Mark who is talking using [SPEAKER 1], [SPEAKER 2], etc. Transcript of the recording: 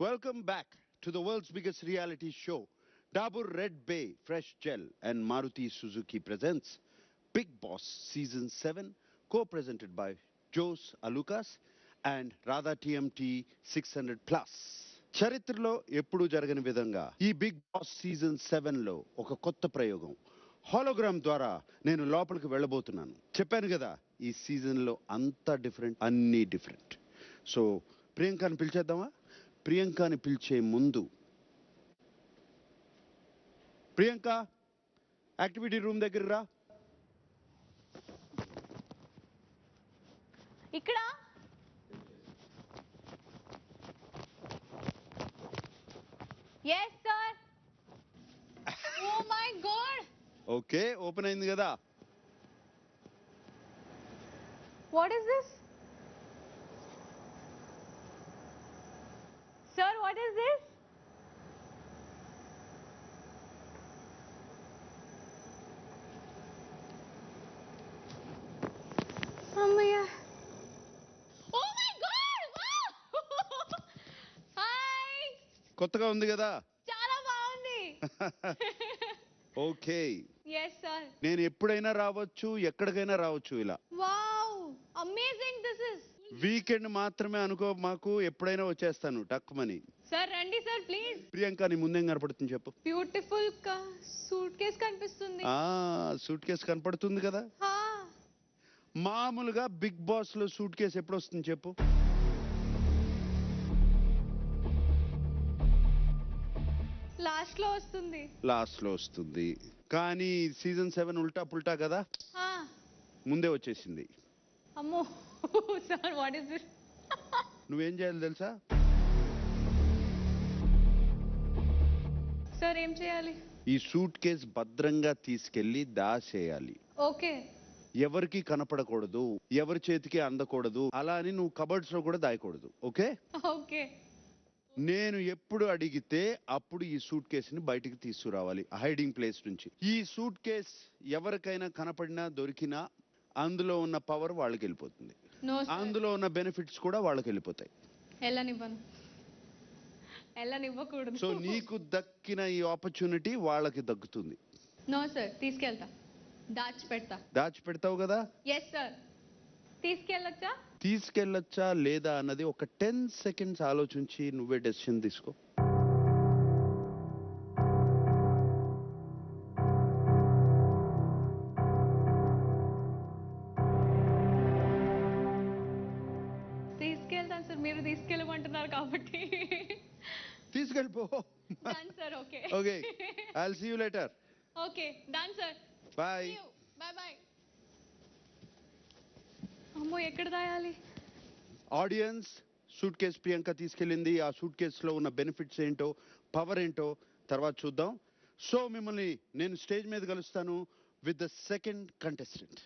[SPEAKER 1] Welcome back to the world's biggest reality show. Dabur Red Bay Fresh Gel and Maruti Suzuki presents Bigg Boss Season 7, co-presented by Jose Alucas and Radha TMT 600 Plus. చరిత్రలో ఎప్పుడూ జరగని విధంగా ఈ big boss season 7లో ఒక కొత్త ప్రయోగం hologram ద్వారా నేను లోపలికి వెళ్ళబోతున్నాను. చెప్పాను కదా ఈ సీజన్లో అంతా డిఫరెంట్, అన్నీ డిఫరెంట్. సో ప్రియాంకని పిలిచేద్దామా? ప్రియాంకని పిలిచే ముందు ప్రియాంక యాక్టివిటీ రూమ్ దగ్గర రా.
[SPEAKER 2] ఇక్కడ yes sir. Oh my god.
[SPEAKER 1] Okay, open అయింది కదా.
[SPEAKER 2] What is this? Sir, what is this? Ammaya. Oh my god! Wow! Hi!
[SPEAKER 1] కొత్తగా ఉంది కదా.
[SPEAKER 2] చాలా బాగుంది.
[SPEAKER 1] Okay,
[SPEAKER 2] Yes sir.
[SPEAKER 1] నేను ఎప్పుడైనా రావచ్చు, ఎక్కడికైనా రావచ్చు. ఇలా
[SPEAKER 2] Wow! Amazing this is.
[SPEAKER 1] Weekend మాత్రమే అనుకో, మాకు ఎప్పుడైనా వచ్చేస్తాను టక్కుమని.
[SPEAKER 2] Sir, రండి sir please.
[SPEAKER 1] ప్రియాంక నీ ముందేం కనపడుతుంది చెప్పు.
[SPEAKER 2] బ్యూటిఫుల్ సూట్ కేస్ కనిపిస్తుంది.
[SPEAKER 1] సూట్ కేసు కనపడుతుంది కదా.
[SPEAKER 2] హా.
[SPEAKER 1] మామూలుగా బిగ్ బాస్ లో సూట్ కేసు ఎప్పుడు వస్తుంది చెప్పు.
[SPEAKER 2] లాస్ట్ లో వస్తుంది.
[SPEAKER 1] లాస్ట్ లో వస్తుంది, కానీ సీజన్ 7 ఉల్టా పుల్టా కదా,
[SPEAKER 2] హా.
[SPEAKER 1] ముందే వచ్చేసింది.
[SPEAKER 2] అమ్మో సార్ వాట్ ఇస్ దిస్?
[SPEAKER 1] నువ్వేం చేయాలి తెలుసా?
[SPEAKER 2] సార్ ఏం చేయాలి?
[SPEAKER 1] ఈ సూట్ కేసు భద్రంగా తీసుకెళ్లి దాచేయాలి.
[SPEAKER 2] ఓకే.
[SPEAKER 1] ఎవరికి కనపడకూడదు, ఎవరి చేతికి అందకూడదు. అలా అని నువ్వు కబర్డ్స్ లో కూడా దాయకూడదు. Okay
[SPEAKER 2] okay.
[SPEAKER 1] నేను ఎప్పుడు అడిగితే అప్పుడు ఈ సూట్ కేసుని బయటికి తీసుకురావాలి హైడింగ్ ప్లేస్ నుంచి. ఈ సూట్ కేస్ ఎవరికైనా కనపడినా దొరికినా అందులో ఉన్న పవర్ వాళ్ళకి వెళ్ళిపోతుంది, అందులో ఉన్న బెనిఫిట్స్ కూడా వాళ్ళకి వెళ్ళిపోతాయి.
[SPEAKER 2] వెళ్ళనివ్వకూడదు.
[SPEAKER 1] సో నీకు దక్కిన ఈ ఆపర్చునిటీ వాళ్ళకి దక్కుతుంది.
[SPEAKER 2] నో సార్, తీసుకెళ్తా,
[SPEAKER 1] దాచిపెడతావు కదా.
[SPEAKER 2] Yes sir.
[SPEAKER 1] తీసుకెళ్ళొచ్చా లేదా అన్నది ఒక 10 seconds ఆలోచించి నువ్వే డెసిషన్ తీసుకో.
[SPEAKER 2] తీసుకెళ్తాను సార్, మీరు తీసుకెళ్ళమంటున్నారు కాబట్టి.
[SPEAKER 1] తీసుకెళ్ళిపో.
[SPEAKER 2] Done sir. Okay
[SPEAKER 1] okay, I will see you later.
[SPEAKER 2] Okay done sir.
[SPEAKER 1] Bye
[SPEAKER 2] bye bye. అమ్మో, ఎక్కడ దాయాలి?
[SPEAKER 1] ఆడియన్స్, సూట్ కేస్ ప్రియాంక తీసుకెళ్ళింది. ఆ సూట్ కేసులో ఉన్న బెనిఫిట్స్ ఏంటో, పవర్ ఏంటో తర్వాత చూద్దాం. సో మిమ్మల్ని నేను స్టేజ్ మీద కలుస్తాను విత్ ద సెకండ్ కంటెస్టెంట్.